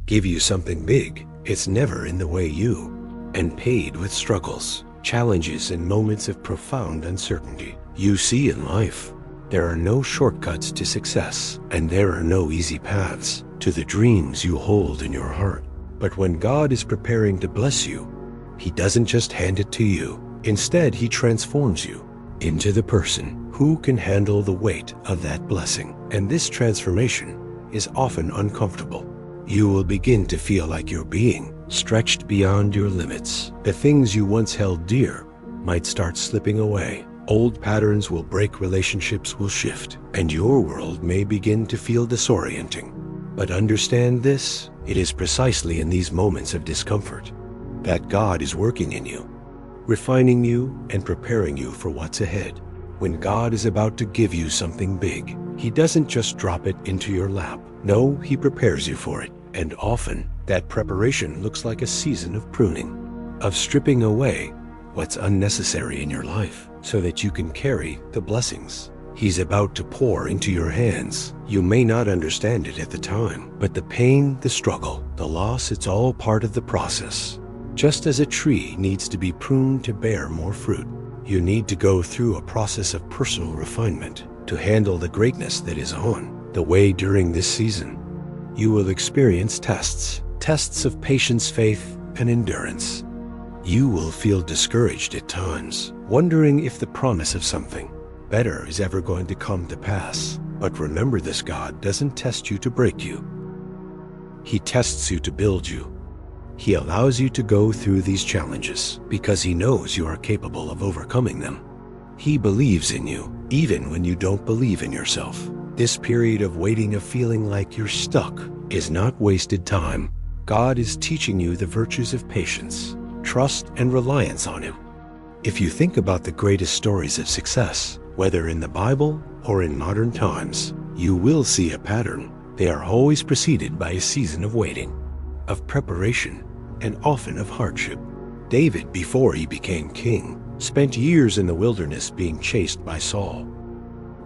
give you something big, it's never in the way you, and paid with struggles, challenges, and moments of profound uncertainty. You see, in life, there are no shortcuts to success, and there are no easy paths to the dreams you hold in your heart. But when God is preparing to bless you, He doesn't just hand it to you. Instead, He transforms you into the person who can handle the weight of that blessing. And this transformation is often uncomfortable. You will begin to feel like you're being stretched beyond your limits. The things you once held dear might start slipping away. Old patterns will break, relationships will shift, and your world may begin to feel disorienting. But understand this, it is precisely in these moments of discomfort that God is working in you, refining you and preparing you for what's ahead. When God is about to give you something big, He doesn't just drop it into your lap. No, He prepares you for it. And often, that preparation looks like a season of pruning, of stripping away what's unnecessary in your life so that you can carry the blessings He's about to pour into your hands. You may not understand it at the time, but the pain, the struggle, the loss, it's all part of the process. Just as a tree needs to be pruned to bear more fruit, you need to go through a process of personal refinement to handle the greatness that is on the way during this season. You will experience tests of patience, faith, and endurance. You will feel discouraged at times, wondering if the promise of something better is ever going to come to pass. But remember this, God doesn't test you to break you. He tests you to build you. He allows you to go through these challenges because He knows you are capable of overcoming them. He believes in you, even when you don't believe in yourself. This period of waiting, of feeling like you're stuck, is not wasted time. God is teaching you the virtues of patience, trust, and reliance on Him. If you think about the greatest stories of success, whether in the Bible or in modern times, you will see a pattern. They are always preceded by a season of waiting, of preparation, and often of hardship. David, before he became king, spent years in the wilderness being chased by Saul,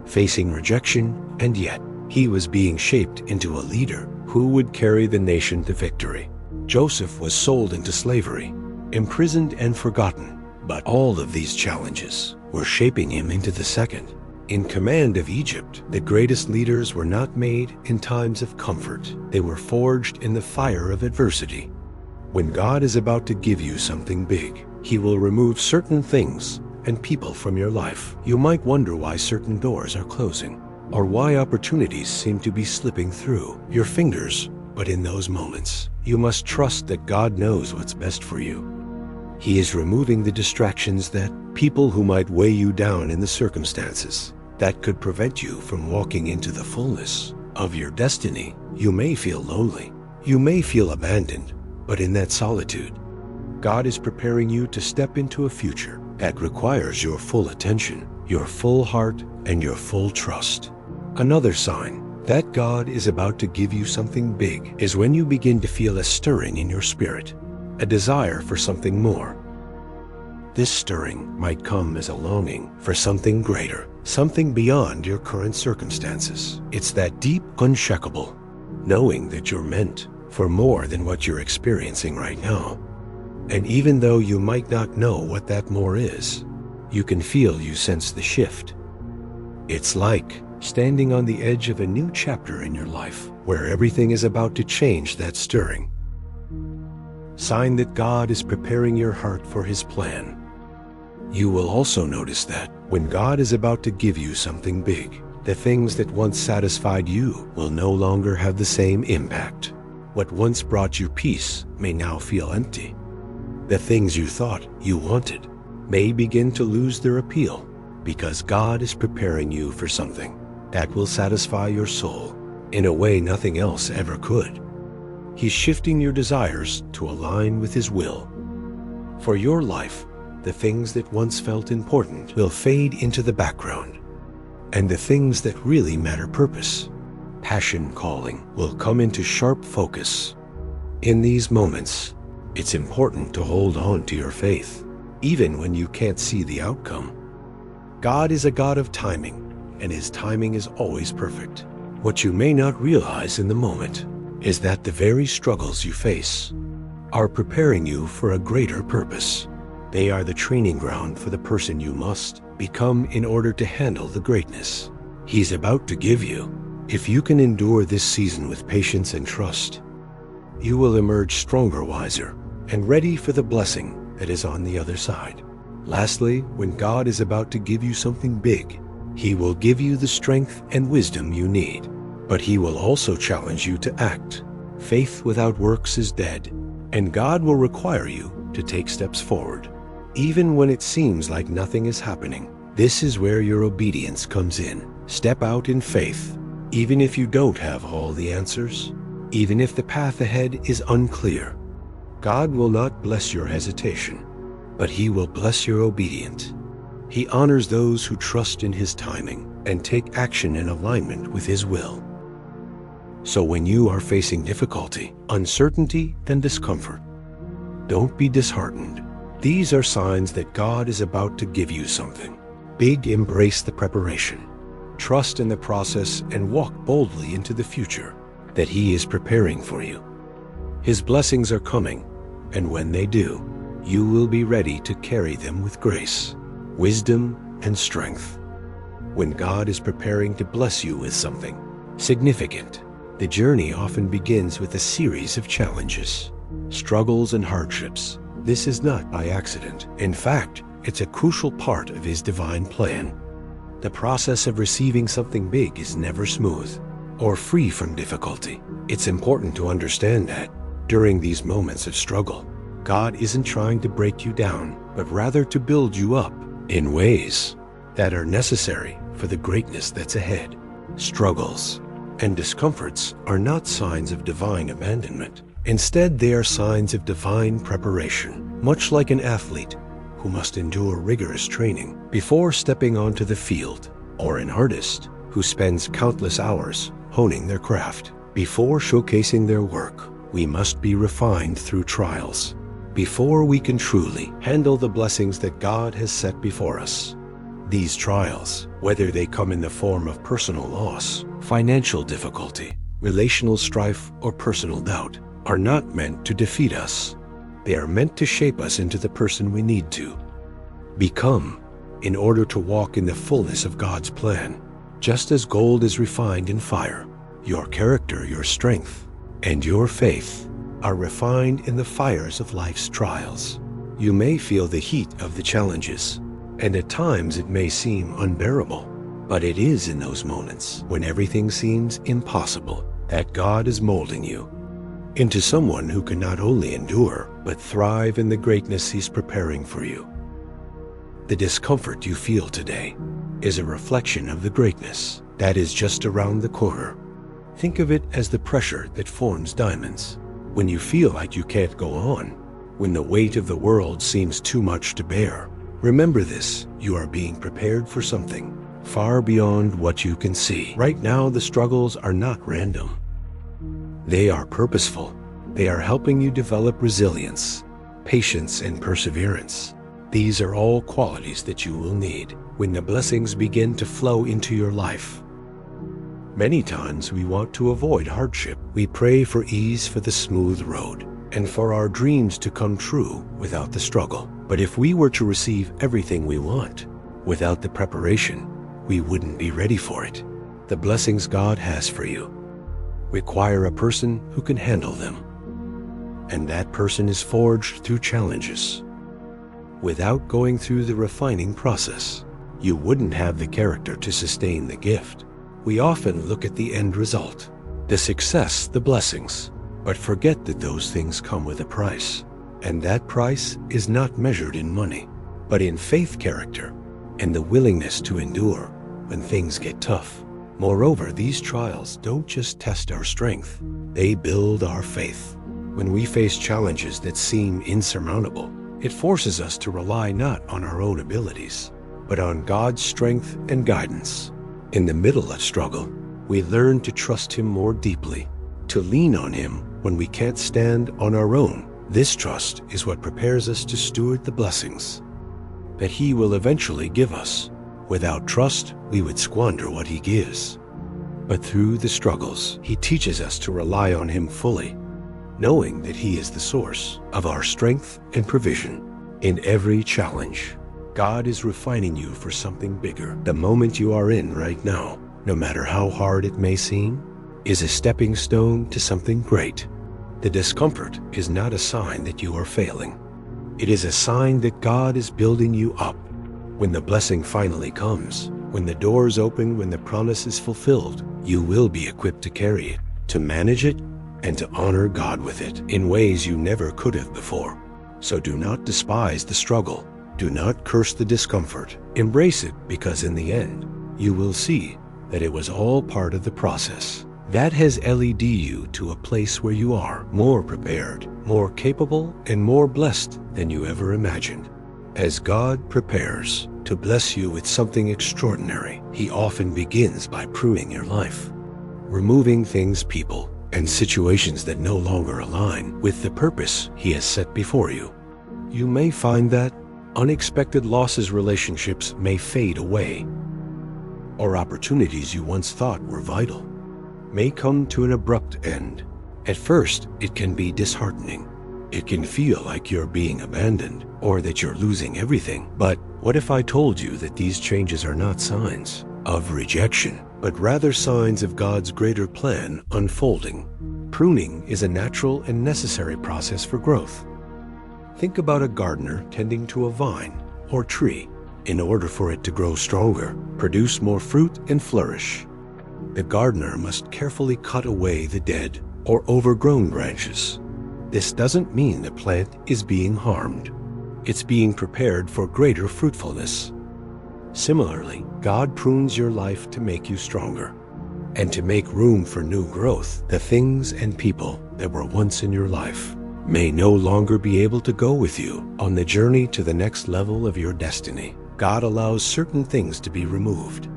facing rejection, and yet he was being shaped into a leader who would carry the nation to victory. Joseph was sold into slavery, imprisoned and forgotten, but all of these challenges were shaping him into the second in command of Egypt. The greatest leaders were not made in times of comfort. They were forged in the fire of adversity. When God is about to give you something big, He will remove certain things and people from your life. You might wonder why certain doors are closing, or why opportunities seem to be slipping through your fingers. But in those moments, you must trust that God knows what's best for you. He is removing the distractions, that people who might weigh you down, in the circumstances that could prevent you from walking into the fullness of your destiny. You may feel lonely. You may feel abandoned. But in that solitude, God is preparing you to step into a future that requires your full attention, your full heart, and your full trust. Another sign that God is about to give you something big is when you begin to feel a stirring in your spirit, a desire for something more. This stirring might come as a longing for something greater, something beyond your current circumstances. It's that deep, unshakable knowing that you're meant for more than what you're experiencing right now. And even though you might not know what that more is, you can feel, you sense the shift. It's like standing on the edge of a new chapter in your life, where everything is about to change. That stirring sign that God is preparing your heart for His plan. You will also notice that when God is about to give you something big, the things that once satisfied you will no longer have the same impact. What once brought you peace may now feel empty. The things you thought you wanted may begin to lose their appeal, because God is preparing you for something that will satisfy your soul in a way nothing else ever could. He's shifting your desires to align with His will. For your life, the things that once felt important will fade into the background, and the things that really matter, purpose, passion, calling, will come into sharp focus. In these moments, it's important to hold on to your faith, even when you can't see the outcome. God is a God of timing, and His timing is always perfect. What you may not realize in the moment is that the very struggles you face are preparing you for a greater purpose. They are the training ground for the person you must become in order to handle the greatness He's about to give you. If you can endure this season with patience and trust, you will emerge stronger, wiser, and ready for the blessing that is on the other side. Lastly, when God is about to give you something big, He will give you the strength and wisdom you need. But He will also challenge you to act. Faith without works is dead, and God will require you to take steps forward. Even when it seems like nothing is happening, this is where your obedience comes in. Step out in faith, even if you don't have all the answers, even if the path ahead is unclear. God will not bless your hesitation, but He will bless your obedience. He honors those who trust in His timing and take action in alignment with His will. So when you are facing difficulty, uncertainty, and discomfort, don't be disheartened. These are signs that God is about to give you something big. Embrace the preparation. Trust in the process and walk boldly into the future that He is preparing for you. His blessings are coming, and when they do, you will be ready to carry them with grace, wisdom, and strength. When God is preparing to bless you with something significant, the journey often begins with a series of challenges, struggles, and hardships. This is not by accident. In fact, it's a crucial part of His divine plan. The process of receiving something big is never smooth or free from difficulty. It's important to understand that during these moments of struggle, God isn't trying to break you down, but rather to build you up in ways that are necessary for the greatness that's ahead. Struggles and discomforts are not signs of divine abandonment. Instead, they are signs of divine preparation, much like an athlete who must endure rigorous training before stepping onto the field, or an artist who spends countless hours honing their craft. Before showcasing their work, we must be refined through trials before we can truly handle the blessings that God has set before us. These trials, whether they come in the form of personal loss, financial difficulty, relational strife, or personal doubt, are not meant to defeat us. They are meant to shape us into the person we need to become in order to walk in the fullness of God's plan. Just as gold is refined in fire, your character, your strength, and your faith are refined in the fires of life's trials. You may feel the heat of the challenges, and at times it may seem unbearable, but it is in those moments when everything seems impossible that God is molding you into someone who can not only endure, but thrive in the greatness He's preparing for you. The discomfort you feel today is a reflection of the greatness that is just around the corner. Think of it as the pressure that forms diamonds. When you feel like you can't go on, when the weight of the world seems too much to bear, remember this: you are being prepared for something far beyond what you can see. Right now, the struggles are not random. They are purposeful. They are helping you develop resilience, patience, and perseverance. These are all qualities that you will need when the blessings begin to flow into your life. Many times we want to avoid hardship. We pray for ease, for the smooth road, and for our dreams to come true without the struggle. But if we were to receive everything we want without the preparation, we wouldn't be ready for it. The blessings God has for you require a person who can handle them, and that person is forged through challenges. Without going through the refining process, you wouldn't have the character to sustain the gift. We often look at the end result, the success, the blessings, but forget that those things come with a price. And that price is not measured in money, but in faith, character, and the willingness to endure when things get tough. Moreover, these trials don't just test our strength, they build our faith. When we face challenges that seem insurmountable, it forces us to rely not on our own abilities, but on God's strength and guidance. In the middle of struggle, we learn to trust Him more deeply, to lean on Him when we can't stand on our own. This trust is what prepares us to steward the blessings that He will eventually give us. Without trust, we would squander what He gives. But through the struggles, He teaches us to rely on Him fully, knowing that He is the source of our strength and provision. In every challenge, God is refining you for something bigger. The moment you are in right now, no matter how hard it may seem, is a stepping stone to something great. The discomfort is not a sign that you are failing. It is a sign that God is building you up. When the blessing finally comes, when the doors open, when the promise is fulfilled, you will be equipped to carry it, to manage it, and to honor God with it in ways you never could have before. So do not despise the struggle. Do not curse the discomfort. Embrace it, because in the end, you will see that it was all part of the process. That has led you to a place where you are more prepared, more capable, and more blessed than you ever imagined. As God prepares to bless you with something extraordinary, He often begins by pruning your life, removing things, people, and situations that no longer align with the purpose He has set before you. You may find that unexpected losses, relationships may fade away, or opportunities you once thought were vital may come to an abrupt end. At first, it can be disheartening. It can feel like you're being abandoned or that you're losing everything. But what if I told you that these changes are not signs of rejection, but rather signs of God's greater plan unfolding? Pruning is a natural and necessary process for growth. Think about a gardener tending to a vine or tree. In order for it to grow stronger, produce more fruit, and flourish, the gardener must carefully cut away the dead or overgrown branches. This doesn't mean the plant is being harmed. It's being prepared for greater fruitfulness. Similarly, God prunes your life to make you stronger and to make room for new growth. The things and people that were once in your life may no longer be able to go with you on the journey to the next level of your destiny. God allows certain things to be removed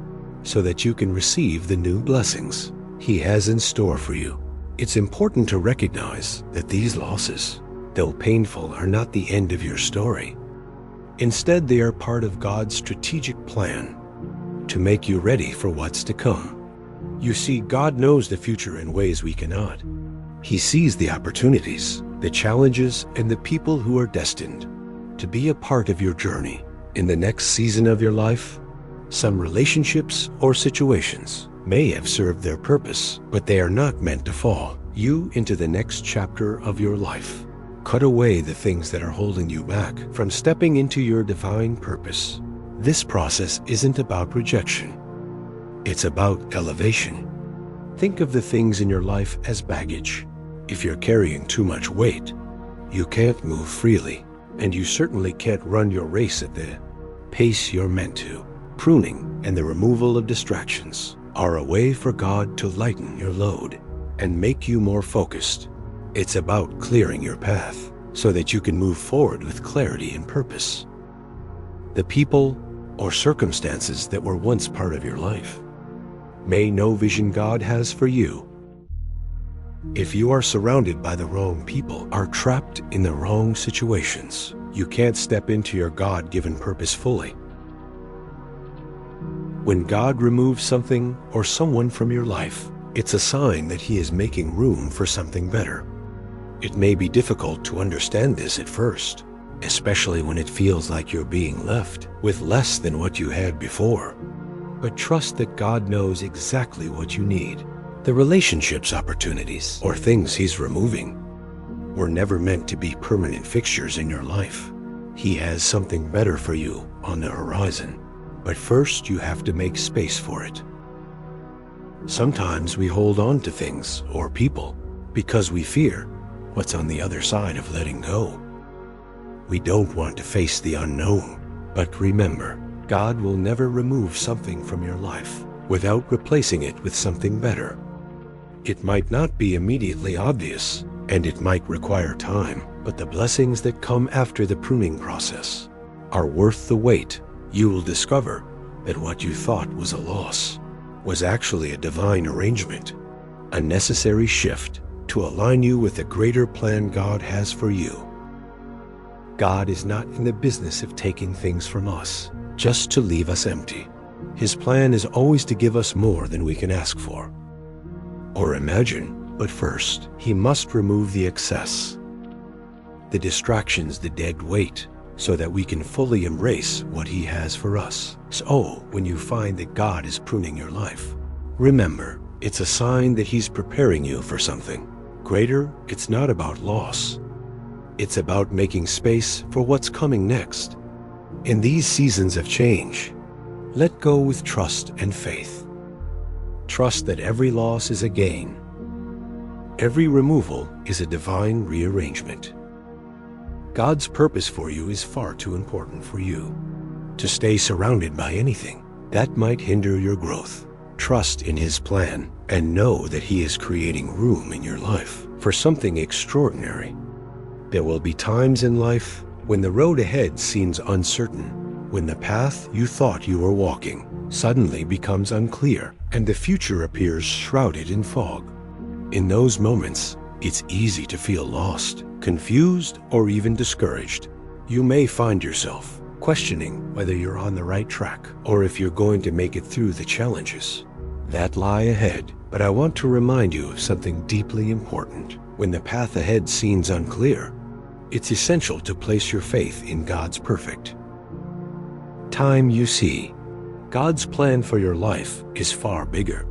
so that you can receive the new blessings He has in store for you. It's important to recognize that these losses, though painful, are not the end of your story. Instead, they are part of God's strategic plan to make you ready for what's to come. You see, God knows the future in ways we cannot. He sees the opportunities, the challenges, and the people who are destined to be a part of your journey in the next season of your life. Some relationships or situations may have served their purpose, but they are not meant to follow you into the next chapter of your life. Cut away the things that are holding you back from stepping into your divine purpose. This process isn't about rejection. It's about elevation. Think of the things in your life as baggage. If you're carrying too much weight, you can't move freely, and you certainly can't run your race at the pace you're meant to. Pruning and the removal of distractions are a way for God to lighten your load and make you more focused. It's about clearing your path so that you can move forward with clarity and purpose. The people or circumstances that were once part of your life may no vision God has for you. If you are surrounded by the wrong people, are trapped in the wrong situations, you can't step into your God-given purpose fully. When God removes something or someone from your life, it's a sign that He is making room for something better. It may be difficult to understand this at first, especially when it feels like you're being left with less than what you had before. But trust that God knows exactly what you need. The relationships, opportunities, or things He's removing were never meant to be permanent fixtures in your life. He has something better for you on the horizon. But first, you have to make space for it. Sometimes we hold on to things or people because we fear what's on the other side of letting go. We don't want to face the unknown. But remember, God will never remove something from your life without replacing it with something better. It might not be immediately obvious, and it might require time, but the blessings that come after the pruning process are worth the wait. You will discover that what you thought was a loss was actually a divine arrangement, a necessary shift to align you with the greater plan God has for you. God is not in the business of taking things from us just to leave us empty. His plan is always to give us more than we can ask for. or imagine, but first, He must remove the excess, the distractions, the dead weight, so that we can fully embrace what He has for us. So, when you find that God is pruning your life, remember, it's a sign that He's preparing you for something greater. It's not about loss. It's about making space for what's coming next. In these seasons of change, let go with trust and faith. Trust that every loss is a gain. Every removal is a divine rearrangement. God's purpose for you is far too important for you to stay surrounded by anything that might hinder your growth. Trust in His plan and know that He is creating room in your life for something extraordinary. There will be times in life when the road ahead seems uncertain, when the path you thought you were walking suddenly becomes unclear and the future appears shrouded in fog. In those moments, it's easy to feel lost, confused, or even discouraged. You may find yourself questioning whether you're on the right track or if you're going to make it through the challenges that lie ahead. But I want to remind you of something deeply important. When the path ahead seems unclear, it's essential to place your faith in God's perfect time. You see, God's plan for your life is far bigger,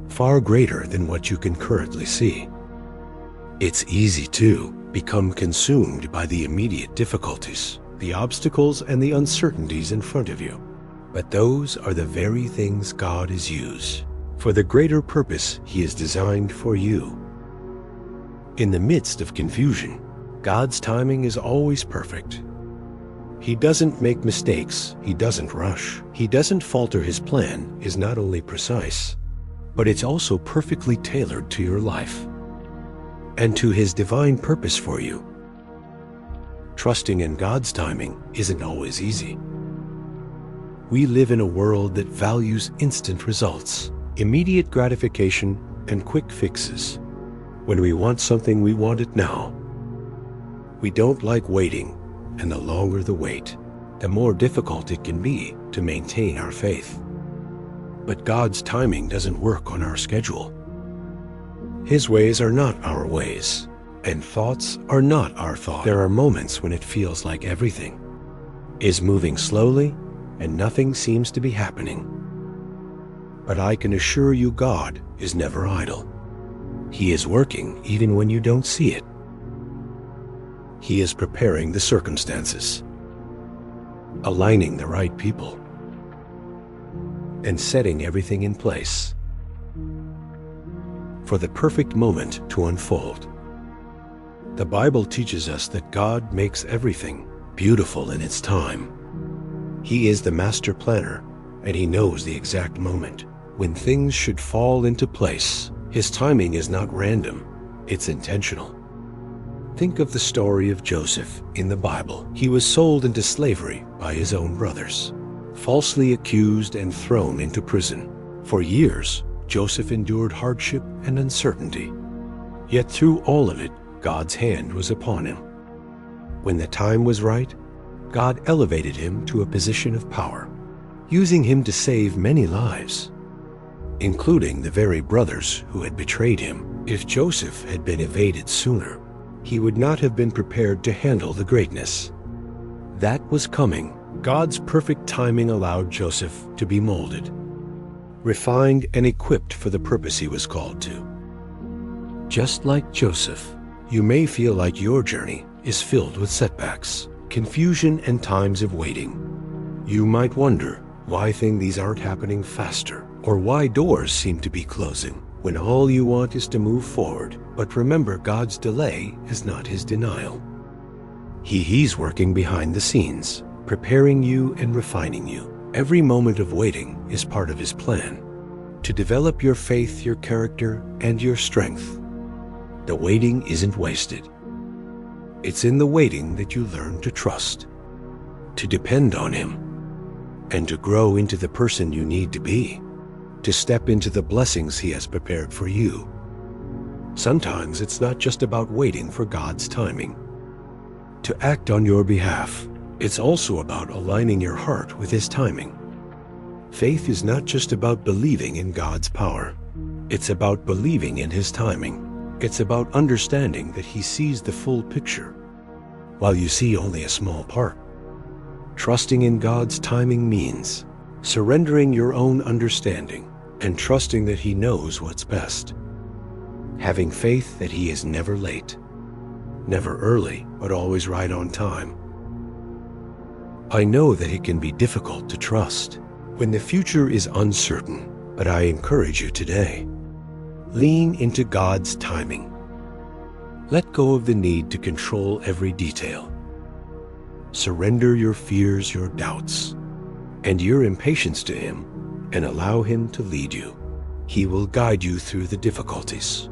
far greater than what you can currently see. It's easy to become consumed by the immediate difficulties, the obstacles, and the uncertainties in front of you. But those are the very things God is used for the greater purpose He has designed for you. In the midst of confusion, God's timing is always perfect. He doesn't make mistakes. He doesn't rush. He doesn't falter. His plan is not only precise, but it's also perfectly tailored to your life and to His divine purpose for you. Trusting in God's timing isn't always easy. We live in a world that values instant results, immediate gratification, and quick fixes. When we want something, we want it now. We don't like waiting, and the longer the wait, the more difficult it can be to maintain our faith. But God's timing doesn't work on our schedule. His ways are not our ways, and thoughts are not our thoughts. There are moments when it feels like everything is moving slowly and nothing seems to be happening. But I can assure you, God is never idle. He is working even when you don't see it. He is preparing the circumstances, aligning the right people, and setting everything in place for the perfect moment to unfold. The Bible teaches us that God makes everything beautiful in its time. He is the master planner, and He knows the exact moment when things should fall into place. His timing is not random, it's intentional. Think of the story of Joseph in the Bible. He was sold into slavery by his own brothers, falsely accused and thrown into prison. For years, Joseph endured hardship and uncertainty. Yet through all of it, God's hand was upon him. When the time was right, God elevated him to a position of power, using him to save many lives, including the very brothers who had betrayed him. If Joseph had been evaded sooner, he would not have been prepared to handle the greatness that was coming. God's perfect timing allowed Joseph to be molded, refined, and equipped for the purpose he was called to. Just like Joseph, you may feel like your journey is filled with setbacks, confusion, and times of waiting. You might wonder why things aren't happening faster, or why doors seem to be closing, when all you want is to move forward. But remember, God's delay is not His denial. He's working behind the scenes, preparing you and refining you. Every moment of waiting is part of His plan to develop your faith, your character, and your strength. The waiting isn't wasted. It's in the waiting that you learn to trust, to depend on Him, and to grow into the person you need to be, to step into the blessings He has prepared for you. Sometimes it's not just about waiting for God's timing to act on your behalf. It's also about aligning your heart with His timing. Faith is not just about believing in God's power. It's about believing in His timing. It's about understanding that He sees the full picture, while you see only a small part. Trusting in God's timing means surrendering your own understanding and trusting that He knows what's best. Having faith that He is never late, never early, but always right on time. I know that it can be difficult to trust when the future is uncertain, but I encourage you today. Lean into God's timing. Let go of the need to control every detail. Surrender your fears, your doubts, and your impatience to Him, and allow Him to lead you. He will guide you through the difficulties.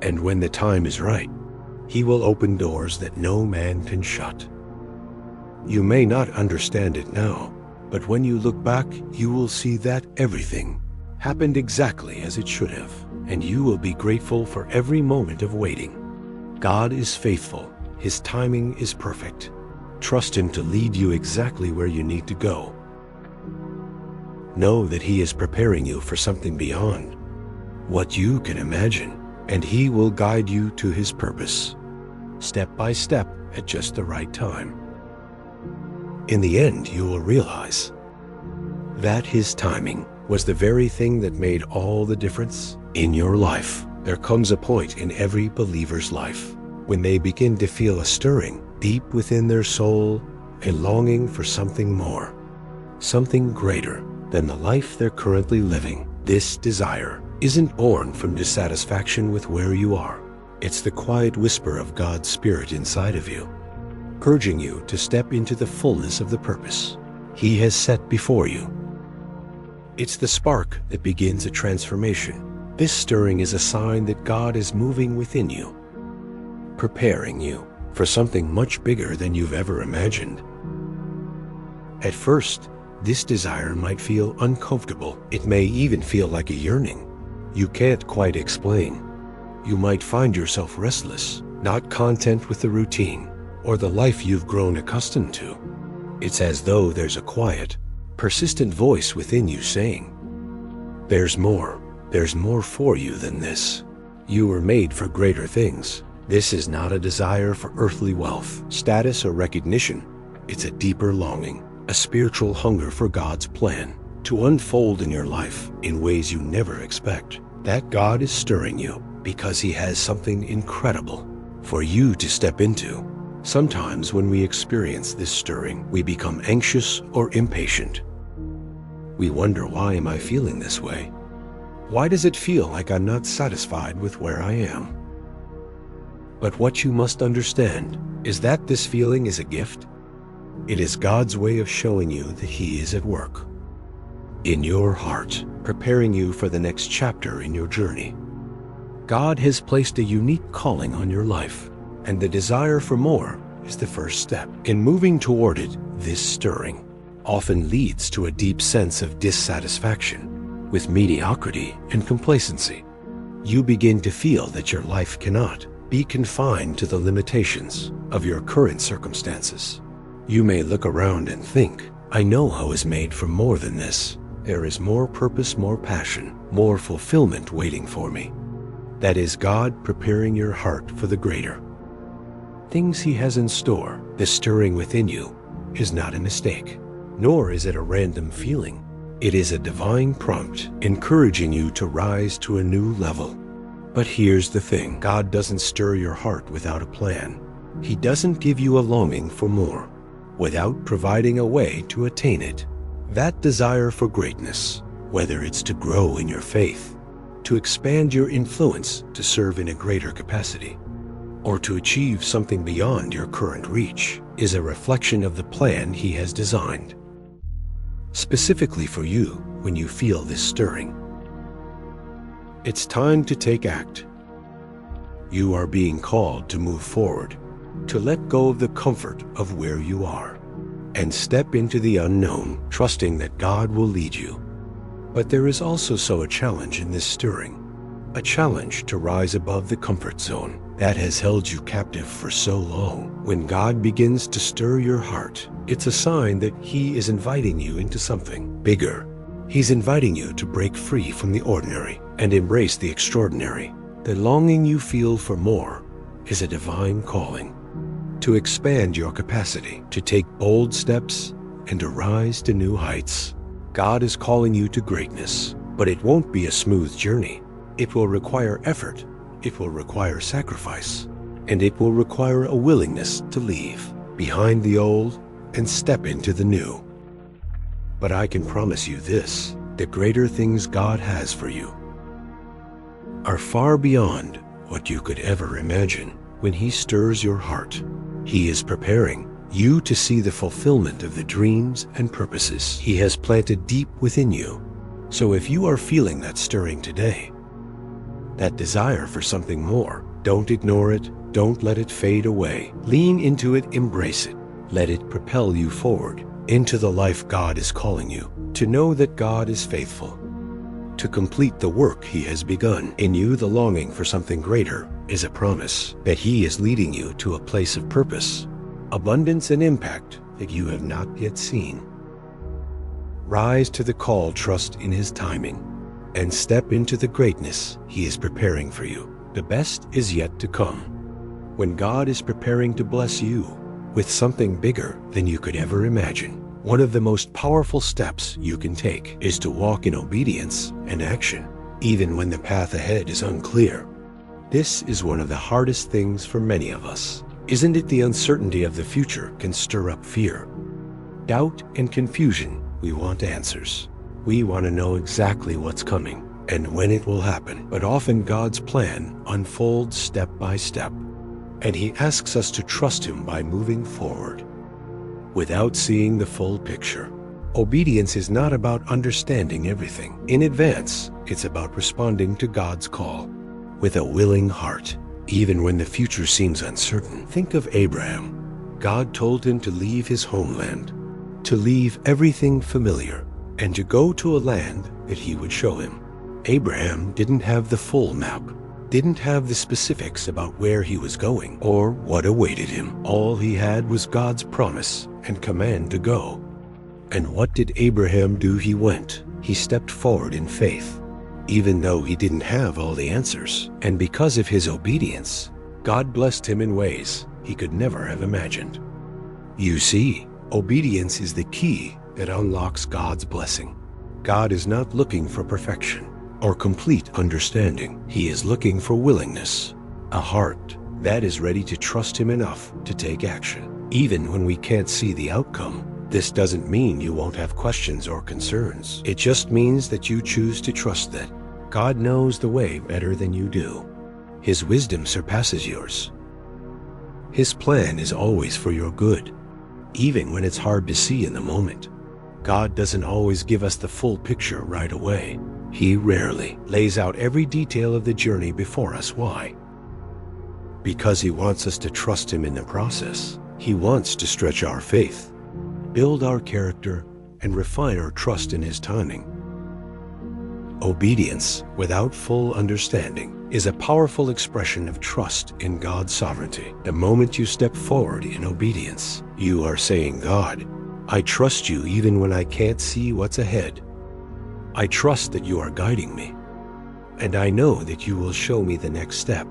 And when the time is right, He will open doors that no man can shut. You may not understand it now, but when you look back, you will see that everything happened exactly as it should have, and you will be grateful for every moment of waiting. God is faithful. His timing is perfect. Trust Him to lead you exactly where you need to go. Know that He is preparing you for something beyond what you can imagine, and He will guide you to His purpose, step by step at just the right time. In the end, you will realize that His timing was the very thing that made all the difference in your life. There comes a point in every believer's life when they begin to feel a stirring deep within their soul, a longing for something more, something greater than the life they're currently living. This desire isn't born from dissatisfaction with where you are. It's the quiet whisper of God's Spirit inside of you, urging you to step into the fullness of the purpose He has set before you. It's the spark that begins a transformation. This stirring is a sign that God is moving within you, preparing you for something much bigger than you've ever imagined. At first, this desire might feel uncomfortable. It may even feel like a yearning you can't quite explain. You might find yourself restless, not content with the routine or the life you've grown accustomed to. It's as though there's a quiet, persistent voice within you saying, there's more for you than this. You were made for greater things. This is not a desire for earthly wealth, status, or recognition. It's a deeper longing, a spiritual hunger for God's plan to unfold in your life in ways you never expect. That God is stirring you because He has something incredible for you to step into. Sometimes when we experience this stirring, we become anxious or impatient. We wonder, why am I feeling this way? Why does it feel like I'm not satisfied with where I am? But what you must understand is that this feeling is a gift. It is God's way of showing you that He is at work in your heart, preparing you for the next chapter in your journey. God has placed a unique calling on your life, and the desire for more is the first step. In moving toward it, this stirring often leads to a deep sense of dissatisfaction with mediocrity and complacency. You begin to feel that your life cannot be confined to the limitations of your current circumstances. You may look around and think, I know I was made for more than this. There is more purpose, more passion, more fulfillment waiting for me. That is God preparing your heart for the greater things He has in store. The stirring within you is not a mistake, nor is it a random feeling. It is a divine prompt encouraging you to rise to a new level. But here's the thing, God doesn't stir your heart without a plan. He doesn't give you a longing for more without providing a way to attain it. That desire for greatness, whether it's to grow in your faith, to expand your influence to serve in a greater capacity, or to achieve something beyond your current reach, is a reflection of the plan He has designed specifically for you. When you feel this stirring, it's time to take act. You are being called to move forward, to let go of the comfort of where you are, and step into the unknown, trusting that God will lead you. But there is also a challenge in this stirring, a challenge to rise above the comfort zone that has held you captive for so long. When God begins to stir your heart, it's a sign that He is inviting you into something bigger, He's inviting you to break free from the ordinary and embrace the extraordinary. The longing you feel for more is a divine calling to expand your capacity, to take bold steps, and to rise to new heights. God is calling you to greatness, but it won't be a smooth journey. It will require effort, it will require sacrifice, and it will require a willingness to leave behind the old and step into the new. But I can promise you this, the greater things God has for you are far beyond what you could ever imagine. When He stirs your heart, He is preparing you to see the fulfillment of the dreams and purposes He has planted deep within you. So if you are feeling that stirring today, that desire for something more, don't ignore it, don't let it fade away. Lean into it, embrace it. Let it propel you forward into the life God is calling you, to know that God is faithful, to complete the work He has begun. In you, the longing for something greater is a promise that He is leading you to a place of purpose, abundance, and impact that you have not yet seen. Rise to the call, trust in His timing, and step into the greatness He is preparing for you. The best is yet to come. When God is preparing to bless you with something bigger than you could ever imagine, one of the most powerful steps you can take is to walk in obedience and action, even when the path ahead is unclear. This is one of the hardest things for many of us. Isn't it? The uncertainty of the future can stir up fear, doubt, and confusion. We want answers. We want to know exactly what's coming and when it will happen. But often God's plan unfolds step by step, and He asks us to trust Him by moving forward without seeing the full picture. Obedience is not about understanding everything in advance. It's about responding to God's call with a willing heart, even when the future seems uncertain. Think of Abraham. God told him to leave his homeland, to leave everything familiar, and to go to a land that He would show him. Abraham didn't have the full map, didn't have the specifics about where he was going or what awaited him. All he had was God's promise and command to go. And what did Abraham do? He went. He stepped forward in faith, even though he didn't have all the answers. And because of his obedience, God blessed him in ways he could never have imagined. You see, obedience is the key that unlocks God's blessing. God is not looking for perfection or complete understanding. He is looking for willingness, a heart that is ready to trust Him enough to take action, even when we can't see the outcome. This doesn't mean you won't have questions or concerns. It just means that you choose to trust that God knows the way better than you do. His wisdom surpasses yours. His plan is always for your good, even when it's hard to see in the moment. God doesn't always give us the full picture right away. He rarely lays out every detail of the journey before us. Why? Because He wants us to trust Him in the process. He wants to stretch our faith, build our character, and refine our trust in His timing. Obedience without full understanding is a powerful expression of trust in God's sovereignty. The moment you step forward in obedience, you are saying, God, I trust You even when I can't see what's ahead. I trust that You are guiding me, and I know that You will show me the next step.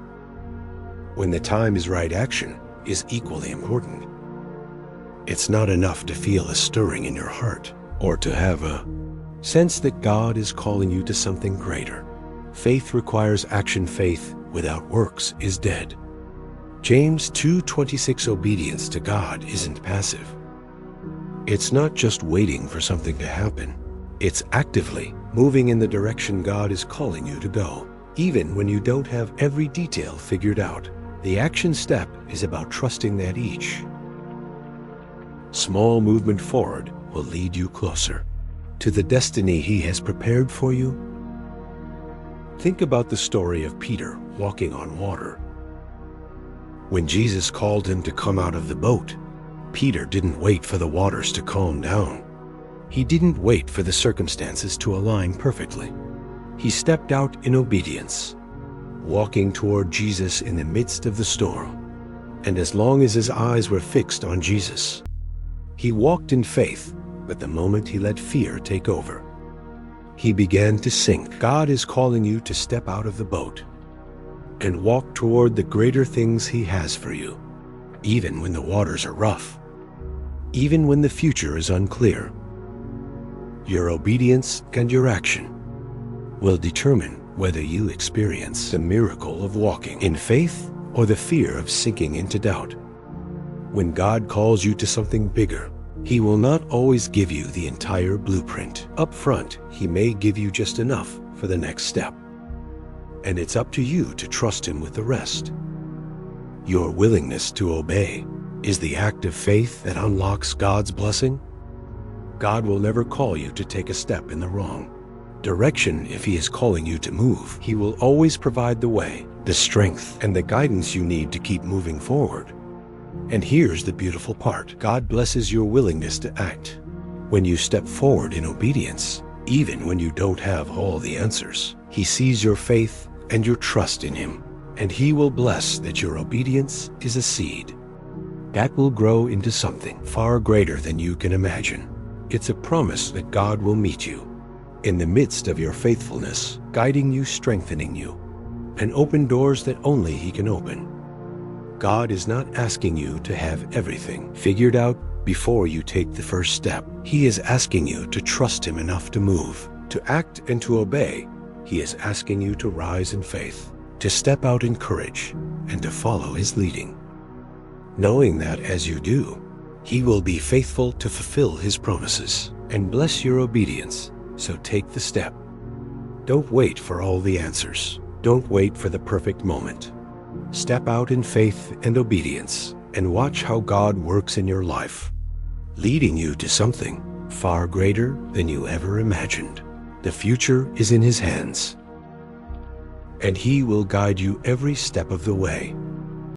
When the time is right, action is equally important. It's not enough to feel a stirring in your heart or to have a sense that God is calling you to something greater. Faith requires action. Faith without works is dead. James 2:26. Obedience to God isn't passive. It's not just waiting for something to happen. It's actively moving in the direction God is calling you to go, even when you don't have every detail figured out. The action step is about trusting that each small movement forward will lead you closer to the destiny He has prepared for you. Think about the story of Peter walking on water. When Jesus called him to come out of the boat, Peter didn't wait for the waters to calm down. He didn't wait for the circumstances to align perfectly. He stepped out in obedience, walking toward Jesus in the midst of the storm. And as long as his eyes were fixed on Jesus, he walked in faith. But the moment he let fear take over, he began to sink. God is calling you to step out of the boat and walk toward the greater things he has for you, even when the waters are rough, even when the future is unclear. Your obedience and your action will determine whether you experience the miracle of walking in faith or the fear of sinking into doubt. When God calls you to something bigger, he will not always give you the entire blueprint. Up front, he may give you just enough for the next step, and it's up to you to trust him with the rest. Your willingness to obey is the act of faith that unlocks God's blessing. God will never call you to take a step in the wrong direction if he is calling you to move. He will always provide the way, the strength, and the guidance you need to keep moving forward. And here's the beautiful part. God blesses your willingness to act. When you step forward in obedience, even when you don't have all the answers, he sees your faith and your trust in him, and he will bless that your obedience is a seed that will grow into something far greater than you can imagine. It's a promise that God will meet you in the midst of your faithfulness, guiding you, strengthening you, and open doors that only he can open. God is not asking you to have everything figured out before you take the first step. He is asking you to trust him enough to move, to act, and to obey. He is asking you to rise in faith, to step out in courage, and to follow his leading, knowing that as you do, he will be faithful to fulfill his promises and bless your obedience. So take the step. Don't wait for all the answers. Don't wait for the perfect moment. Step out in faith and obedience and watch how God works in your life, leading you to something far greater than you ever imagined. The future is in his hands, and he will guide you every step of the way.